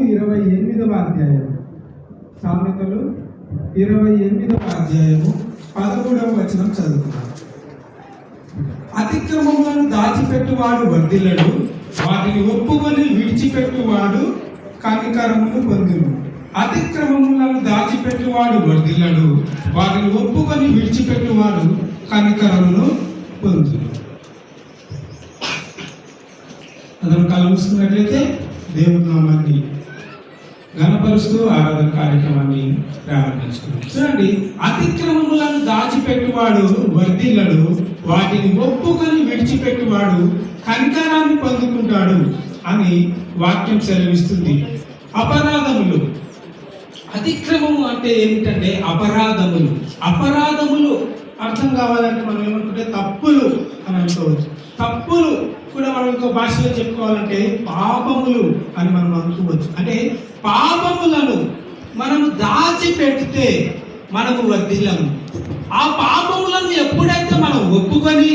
28వ అధ్యాయం. సామెతలు 28వ అధ్యాయము 13వ వచనం చదువుతున్నాను. అతిక్రమములను దాచిపెట్టువాడు వర్ధిల్లడు, వాటిని ఒప్పుకొని విడిచిపెట్టువాడు కనికరమును పొందును. అతిక్రమములను దాచిపెట్టువాడు వర్ధిల్లడు, వాటిని ఒప్పుకొని విడిచిపెట్టువాడు కనికరమును పొందును. అందరూ కళ్ళు మూసుకున్నట్లయితే దేవుని నామాన్ని ఘనపరుస్తూ ఆరాధన కార్యక్రమాన్ని ప్రారంభించుకున్నాం. చూడండి, అతిక్రమములను దాచిపెట్టువాడు వర్ధిల్లడు, వాటిని ఒప్పుకొని విడిచిపెట్టువాడు కనికరాన్ని పొందుకుంటాడు అని వాక్యం సెలవిస్తుంది. అపరాధములు, అతిక్రమము అంటే ఏమిటంటే అపరాధములు. అపరాధములు అర్థం కావాలంటే మనం ఏమనుకుంటే తప్పులు అని అనుకోవచ్చు. తప్పులు కూడా మనం ఇంకో భాషలో చెప్పుకోవాలంటే పాపములు అని మనం అనుకోవచ్చు. అంటే పాపములను మనము దాచిపెడితే మనము వర్ధిల్లము. ఆ పాపములను ఎప్పుడైతే మనం ఒప్పుకొని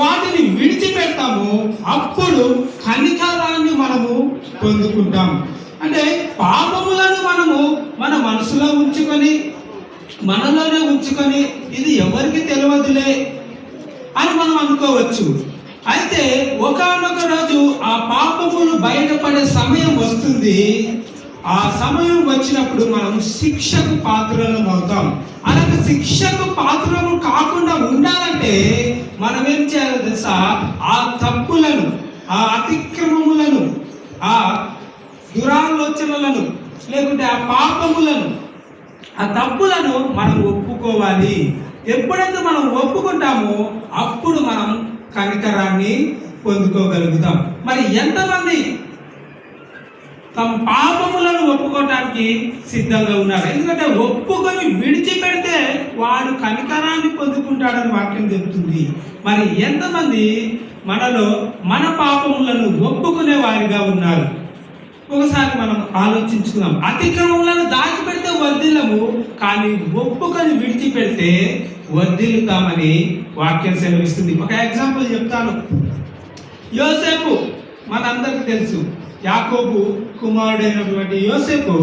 వాటిని విడిచిపెడతామో అప్పుడు కనికరాన్ని మనము పొందుకుంటాం. అంటే పాపములను మనము మన మనసులో ఉంచుకొని మనలోనే ఉంచుకొని ఇది ఎవరికి తెలియదులే అని మనం అనుకోవచ్చు. అయితే ఒకానొక రోజు ఆ పాపములు బయటపడే సమయం వస్తుంది. ఆ సమయం వచ్చినప్పుడు మనం శిక్షకు పాత్రలం అవుతాం. అలాగే శిక్షకు పాత్రము కాకుండా ఉండాలంటే మనం ఏం చేయాలో తెలుసా? ఆ తప్పులను, ఆ అతిక్రమములను, ఆ దురాలోచనలను, లేకుంటే ఆ పాపములను, ఆ తప్పులను మనం ఒప్పుకోవాలి. ఎప్పుడైతే మనం ఒప్పుకుంటామో అప్పుడు మనం కనికరాన్ని పొందుకోగలుగుతాం. మరి ఎంతమంది తమ పాపములను ఒప్పుకోవటానికి సిద్ధంగా ఉన్నారు? ఎందుకంటే ఒప్పుకొని విడిచిపెడితే వాడు కనికరాన్ని పొందుకుంటాడని వాక్యం చెబుతుంది. మరి ఎంతమంది మనలో మన పాపములను ఒప్పుకునే వారిగా ఉన్నారు? ఒకసారి మనం ఆలోచించుకుందాం. అతిక్రమములను దాచిపెడితే వర్ధిల్లము, కానీ ఒప్పుకొని విడిచిపెడితే వర్ధిల్లుతామని వాక్యం సెలవిస్తుంది. ఒక ఎగ్జాంపుల్ చెప్తాను. యోసేపు మనందరికీ తెలుసు. యాకోబు కుమారుడైనటువంటి యోసేపు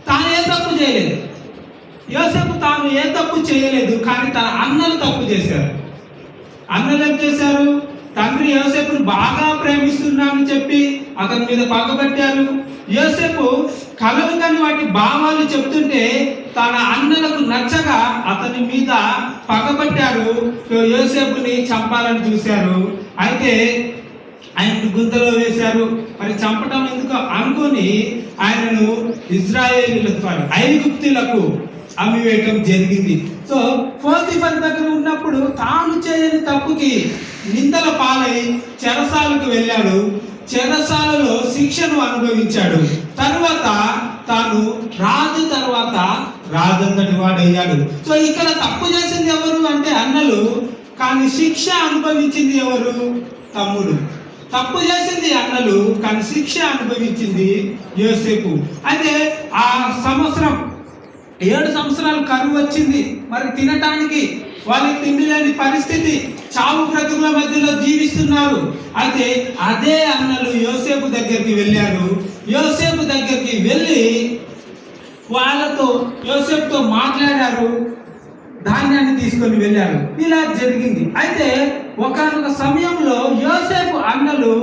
తాను ఏ తప్పు చేయలేదు. యోసేపు తాను ఏ తప్పు చేయలేదు, కానీ తన అన్నలు తప్పు చేశారు. అన్నలు ఏం చేశారు? తండ్రి యోసేపును బాగా ప్రేమిస్తున్నానని చెప్పి అతని మీద పగబట్టారు. యోసేపు కలలు కాని వాటి భావాలు చెప్తుంటే తన అన్నలకు నచ్చగా అతని మీద పగబట్టారు. యోసేపుని చంపాలని చూశారు. అయితే ఆయనను గుంతలో వేశారు. మరి చంపటం ఎందుకు అనుకొని ఆయనను ఇజ్రాయేలీలకు, ఐగుప్తులకు అమ్మివేయటం జరిగింది. సో పోతీఫర్ దగ్గర ఉన్నప్పుడు తాను చేయని తప్పుకి నిందల పాలై చెరసాలకు వెళ్ళాడు. చెరసాలలో శిక్షను అనుభవించాడు. తర్వాత తాను రాజు తర్వాత రాజంతటి వాడయ్యాడు. సో ఇక్కడ తప్పు చేసింది ఎవరు అంటే అన్నలు, కానీ శిక్ష అనుభవించింది ఎవరు? తమ్ముడు. తప్పు చేసింది అన్నలు, కానీ శిక్ష అనుభవించింది యోసేపు. అయితే ఆ సంవత్సరం 7 సంవత్సరాలు కరువు వచ్చింది. మరి తినటానికి వాళ్ళకి తిండి లేని పరిస్థితి, చావు బ్రతుకుల మధ్యలో జీవిస్తున్నారు. అయితే అదే అన్నలు యోసేపు దగ్గరికి వెళ్ళారు. యోసేపు దగ్గరికి వెళ్ళి వాళ్ళతో, యోసేపుతో మాట్లాడారు. ధాన్యాన్ని తీసుకొని వెళ్ళారు. ఇలా జరిగింది. అయితే ఒకానొక సమయంలో యోసేపు అన్నలు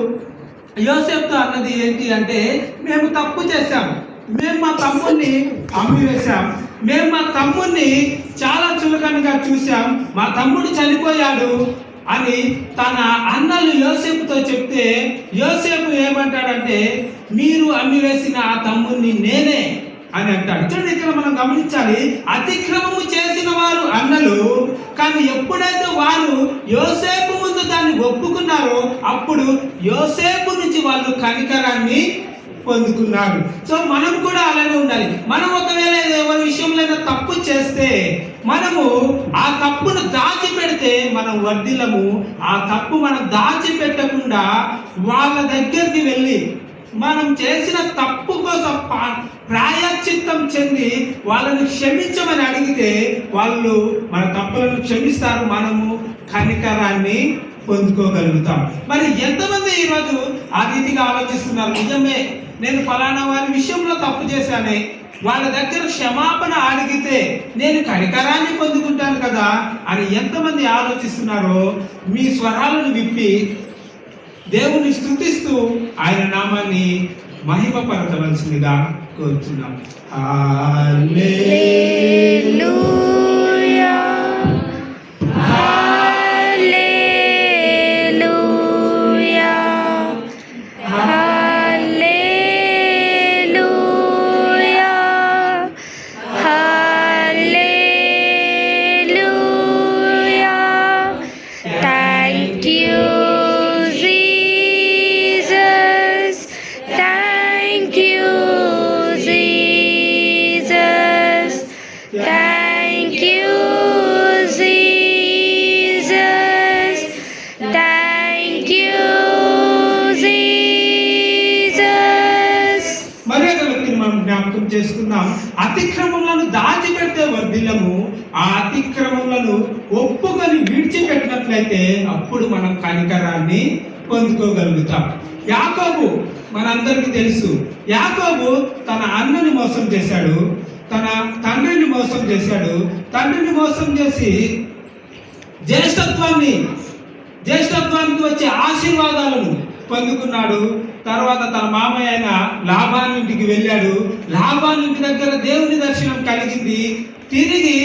యోసేపుతో అన్నది ఏంటి అంటే, మేము తప్పు చేశాం, మేము మా తమ్ముడిని అమ్మివేశాం, మేము మా తమ్ముడిని చాలా చులకనగా చూసాం, మా తమ్ముడు చనిపోయాడు అని తన అన్నలు యోసేపుతో చెప్తే యోసేపు ఏమంటాడంటే, మీరు అమ్మివేసిన ఆ తమ్ముడిని నేనే అని అంటాడు. చూడండి, ఇక్కడ మనం గమనించాలి. అతిక్రమము చేసిన వారు అన్నలు, కానీ ఎప్పుడైతే వారు యోసేపు ముందు దాన్ని ఒప్పుకున్నారో అప్పుడు యోసేపు నుంచి వాళ్ళు కనికరాన్ని పొందుకున్నారు. సో మనం కూడా అలానే ఉండాలి. మనం ఒకవేళ ఎవరి విషయంలో తప్పు చేస్తే మనము ఆ తప్పును దాచిపెడితే మనం వర్ధిల్లము. ఆ తప్పు మనం దాచిపెట్టకుండా వాళ్ళ దగ్గరికి వెళ్ళి మనం చేసిన తప్పు కోసం ప్రాయశ్చిత్తం చెంది వాళ్ళని క్షమించమని అడిగితే వాళ్ళు మన తప్పులను క్షమిస్తారు. మనము కనికరాన్ని పొందుకోగలుగుతాం. మరి ఎంతమంది ఈరోజు ఆ రీతిగా ఆలోచిస్తున్నారు? నిజమే, నేను ఫలానా వారి విషయంలో తప్పు చేశానే, వాళ్ళ దగ్గర క్షమాపణ అడిగితే నేను కనికరాన్ని పొందుకుంటాను కదా అని ఎంతమంది ఆలోచిస్తున్నారో మీ స్వరాలను విప్పి దేవుని స్తుతిస్తూ ఆయన నామాన్ని మహిమపరచవలసిందిగా కోరుతున్నాం. Hallelujah, hallelujah, hallelujah, hallelujah. Thank you Jesus, thank you Jesus, thank you Jesus, thank you Jesus. మరి ఒక వ్యక్తిని మనం జ్ఞాపకం చేసుకుందాం. అతిక్రమములను దాచిపెట్టే వర్ధిల్లము, ఆ అతిక్రమములను ఒప్పుకొని విడిచిపెట్టినట్లయితే అప్పుడు మనం కనికరాన్ని పొందుకోగలుగుతాం. యాకోబు మనందరికీ తెలుసు. యాకోబు తన అన్నని మోసం చేశాడు, తన తండ్రిని మోసం చేశాడు. తండ్రిని మోసం చేసి జ్యేష్ఠత్వానికి వచ్చే ఆశీర్వాదాలను పొందుకున్నాడు. తర్వాత తన మామయ్య అయిన లాబాను ఇంటికి వెళ్ళాడు. లాబాను ఇంటి దగ్గర దేవుని దర్శనం కలిగింది. తిరిగి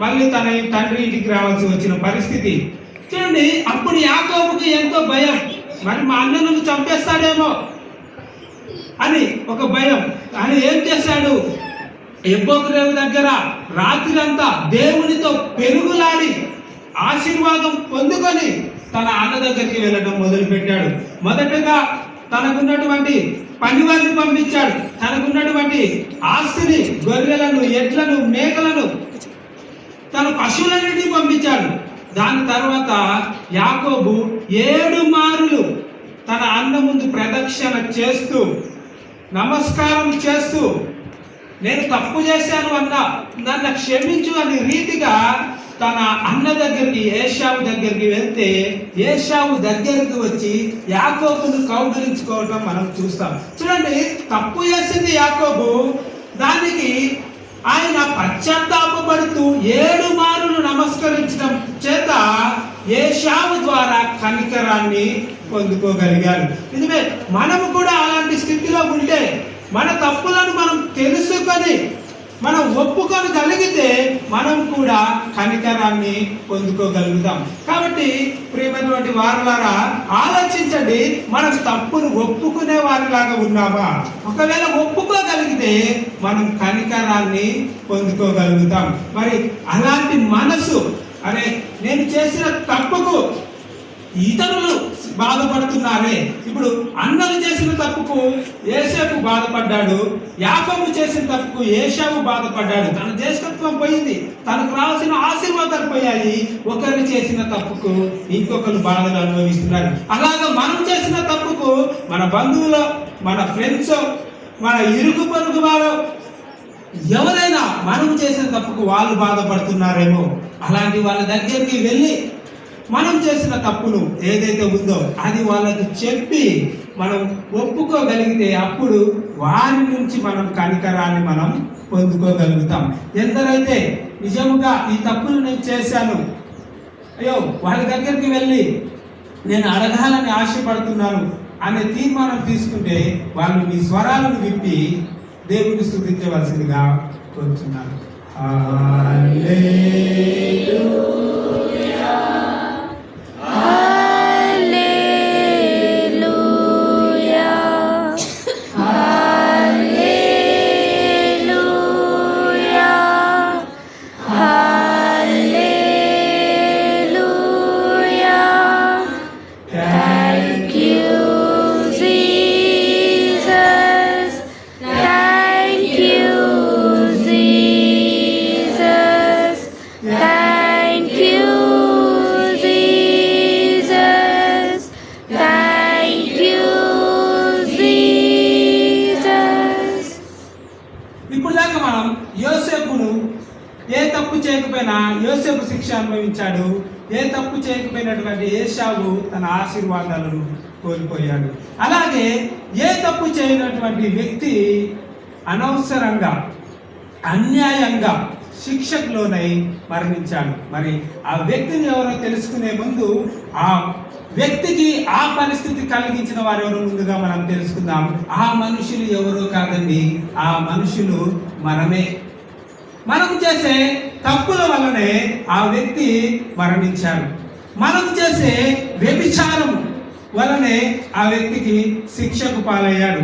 మళ్ళీ తన తండ్రి ఇంటికి రావాల్సి వచ్చిన పరిస్థితి చూడండి. అప్పుడు యాకోబుకి ఎంతో భయం, మరి మా అన్నను చంపేస్తాడేమో అని ఒక భయం. అని ఏం చేశాడు? ఎబ్బోకురేవు దగ్గర రాత్రి అంతా దేవునితో పెరుగులాడి ఆశీర్వాదం పొందుకొని తన అన్న దగ్గరికి వెళ్ళడం మొదలుపెట్టాడు. మొదటగా తనకున్నటువంటి పనివారిని పంపించాడు. తనకున్నటువంటి ఆస్తిని, గొర్రెలను, ఎడ్లను, మేకలను, తన పశువులన్నిటినీ పంపించాడు. దాని తర్వాత యాకోబు 7 మారులు తన అన్న ముందు ప్రదక్షిణ చేస్తూ, నమస్కారం చేస్తూ, నేను తప్పు చేశాను అన్నా, నన్ను క్షమించు అనే రీతిగా తన అన్న దగ్గరికి, ఏశావు దగ్గరికి వెళ్తే ఏశావు దగ్గరికి వచ్చి యాకోబును కౌగిలించుకోవటం మనం చూస్తాం. చూడండి, తప్పు చేసింది యాకోబు, దానికి ఆయన పశ్చాత్తాపడుతూ 7 మారులు నమస్కరించడం చేత ఏశావు ద్వారా కనికరాన్ని పొందుకోగలిగారు. నిజమే, మనము కూడా అలాంటి స్థితిలో ఉంటే, మన తప్పులను మనం తెలుసుకొని మనం ఒప్పుకోగలిగితే మనం కూడా కనికరాన్ని పొందుకోగలుగుతాం. కాబట్టి ప్రియమైనటువంటి వారులారా, ఆలోచించండి, మనం తప్పును ఒప్పుకునే వారిలాగా ఉన్నామా? ఒకవేళ ఒప్పుకోగలిగితే మనం కనికరాన్ని పొందుకోగలుగుతాం. మరి అలాంటి మనసు, అరే నేను చేసిన తప్పుకు ఇతరులు బాధపడుతున్నారే. ఇప్పుడు అన్నలు చేసిన తప్పుకు యోసేపు బాధపడ్డాడు, యాకోబు చేసిన తప్పుకు ఏశావు బాధపడ్డాడు. తన జ్యేష్ఠత్వం పోయింది, తనకు రావాల్సిన ఆశీర్వాదాలు పోయాయి. ఒకరు చేసిన తప్పుకు ఇంకొకరు బాధలు అనుభవిస్తున్నారు. అలాగా మనం చేసిన తప్పుకు మన బంధువులు, మన ఫ్రెండ్స్, మన ఇరుగు పొరుగు వారు, ఎవరైనా మనం చేసిన తప్పుకు వాళ్ళు బాధపడుతున్నారేమో. అలాంటి వాళ్ళ దగ్గరికి వెళ్ళి మనం చేసిన తప్పును ఏదైతే ఉందో అది వాళ్ళకి చెప్పి మనం ఒప్పుకోగలిగితే అప్పుడు వారి నుంచి మనం కనికరాన్ని మనం పొందుకోగలుగుతాం. ఎందరైతే నిజముగా ఈ తప్పును నేను చేశాను, అయ్యో వాళ్ళ దగ్గరికి వెళ్ళి నేను అడగాలని ఆశపడుతున్నాను అనే తీర్మానం తీసుకుంటే వాళ్ళు మీ స్వరాలను విప్పి దేవుని స్తుతించవలసిందిగా కోరుతున్నాను. Hallelujah, hallelujah, hallelujah, hallelujah. Thank you Jesus, thank you Jesus, thank you Jesus, thank you Jesus. ఇప్పుడు దాకా మనం యోసేపును ఏ తప్పు చేయకపోయినా యోసేపు శిక్ష అనుభవించాడు. ఏ తప్పు చేయకపోయినటువంటి ఏశావు తన ఆశీర్వాదాలను కోల్పోయాడు. అలాగే ఏ తప్పు చేయనటువంటి వ్యక్తి అనవసరంగా అన్యాయంగా శిక్షకు లోనై మరణించాడు. మరి ఆ వ్యక్తిని ఎవరో తెలుసుకునే ముందు ఆ వ్యక్తికి ఆ పరిస్థితి కలిగించిన వారు ఎవరో ముందుగా మనం తెలుసుకుందాం. ఆ మనుషులు ఎవరో కాదండి, ఆ మనుషులు మనమే. మనం చేసే తప్పుల వల్లనే ఆ వ్యక్తి మరణించాడు. మనం చేసే వ్యభిచారం వల్లనే ఆ వ్యక్తికి శిక్షకు పాలయ్యాడు.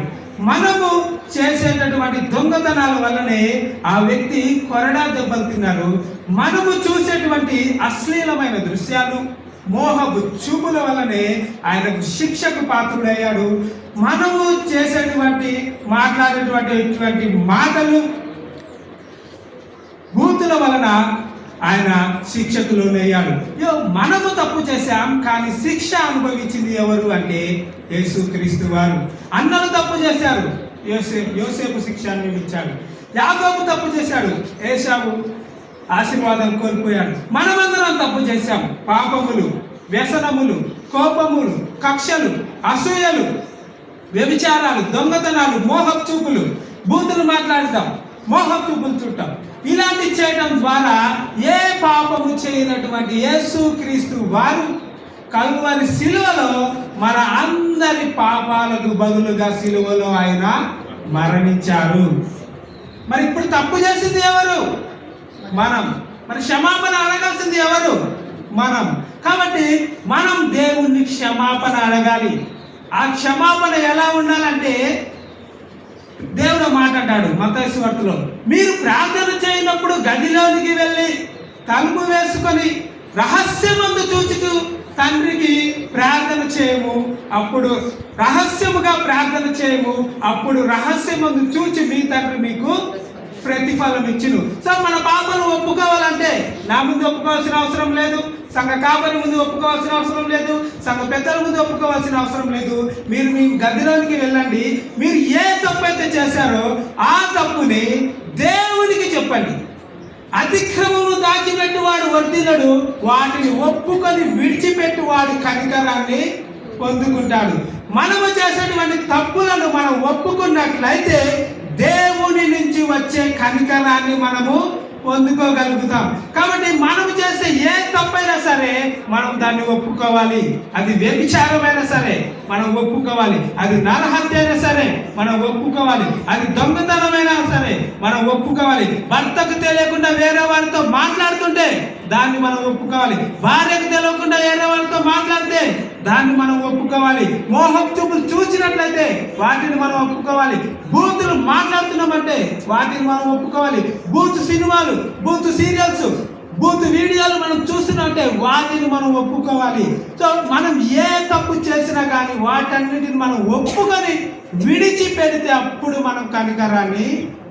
మనము చేసేటటువంటి దొంగతనాల వల్లనే ఆ వ్యక్తి కొరడా దెబ్బలు తిన్నారు. మనము చూసేటువంటి అశ్లీలమైన దృశ్యాలు, మోహపు చూపుల వల్లనే ఆయనకు శిక్షకు పాత్రుడయ్యాడు. మనము చేసేటువంటి మాట్లాడేటువంటి మాటలు, బూతుల వలన ఆయన శిక్షకు లోనయ్యాడు. మనము తప్పు చేశాం, కానీ శిక్ష అనుభవించింది ఎవరు అంటే యేసుక్రీస్తు వారు. అన్నలు తప్పు చేశారు, యోసేపు శిక్ష అనుభవించాడు. యాకోబు తప్పు చేశాడు, ఏశావు ఆశీర్వాదం కోల్పోయాడు. మనమందరం తప్పు చేశాం. పాపములు, వ్యసనములు, కోపములు, కక్షలు, అసూయలు, వ్యభిచారాలు, దొంగతనాలు, మోహపు చూపులు, బూతులు మాట్లాడతాం, మోహపు చూపులు చుట్టాం. ఇలాంటి చేయడం ద్వారా ఏ పాపము చేయనటువంటి యేసుక్రీస్తు వారు కల్వరి శిలువలో మన అందరి పాపాలకు బదులుగా శిలువలో ఆయన మరణించారు. మరి ఇప్పుడు తప్పు చేసింది ఎవరు? మనం. మరి క్షమాపణ అడగాల్సింది ఎవరు? మనం. కాబట్టి మనం దేవుణ్ణి క్షమాపణ అడగాలి. ఆ క్షమాపణ ఎలా ఉండాలంటే దేవుడు మాట్లాడాడు మత్తయి సువార్తలో, మీరు ప్రార్థన చేయనప్పుడు గదిలోనికి వెళ్ళి తలుపు వేసుకొని రహస్యమందు చూచుతూ తండ్రికి ప్రార్థన చేయము, అప్పుడు రహస్యముగా ప్రార్థన చేయము, అప్పుడు రహస్యమందు చూచి మీ తండ్రి మీకు ప్రతిఫలం ఇచ్చును. సో మన పాపను ఒప్పుకోవాలంటే నా ముందు ఒప్పుకోవాల్సిన అవసరం లేదు, సంఘ కాపరి ముందు ఒప్పుకోవాల్సిన అవసరం లేదు, సంఘ పెద్దల ముందు ఒప్పుకోవాల్సిన అవసరం లేదు. మీరు మీ గదిలోనికి వెళ్ళండి. మీరు ఏ తప్పు అయితే చేశారో ఆ తప్పుని దేవునికి చెప్పండి. అతిక్రమము దాచిపెట్టువాడు వర్ధిల్లడు, వాటిని ఒప్పుకొని విడిచిపెట్టువాడు కనికరాన్ని పొందుకుంటాడు. మనము చేసేటువంటి తప్పులను మనం ఒప్పుకున్నట్లయితే దేవుని నుంచి వచ్చే కనికరాన్ని మనము పొందుకోగలుగుతాం. కాబట్టి మనం చేసే ఏ తప్పైనా సరే మనం దాన్ని ఒప్పుకోవాలి. అది వ్యభిచారమైనా సరే మనం ఒప్పుకోవాలి, అది నరహత్య అయినా సరే మనం ఒప్పుకోవాలి, అది దొంగతనమైనా సరే మనం ఒప్పుకోవాలి. భర్తకు తెలియకుండా వేరే వారితో మాట్లాడుతుంటే దాన్ని మనం ఒప్పుకోవాలి. భార్యకు తెలియకుండా వేరే వారితో మాట్లాడితే దాన్ని మనం ఒప్పుకోవాలి. మోహపు చూపులు చూసినట్లయితే వాటిని మనం ఒప్పుకోవాలి. బూతులు మాట్లాడుతున్నామంటే వాటిని మనం ఒప్పుకోవాలి. బూత్ సినిమాలు, బూత్ సీరియల్స్, బూత్ వీడియోలు మనం చూస్తున్నట్టే వాటిని మనం ఒప్పుకోవాలి. సో మనం ఏ తప్పు చేసినా కానీ వాటన్నిటిని మనం ఒప్పుకొని విడిచిపెడితే అప్పుడు మనం కనికరాన్ని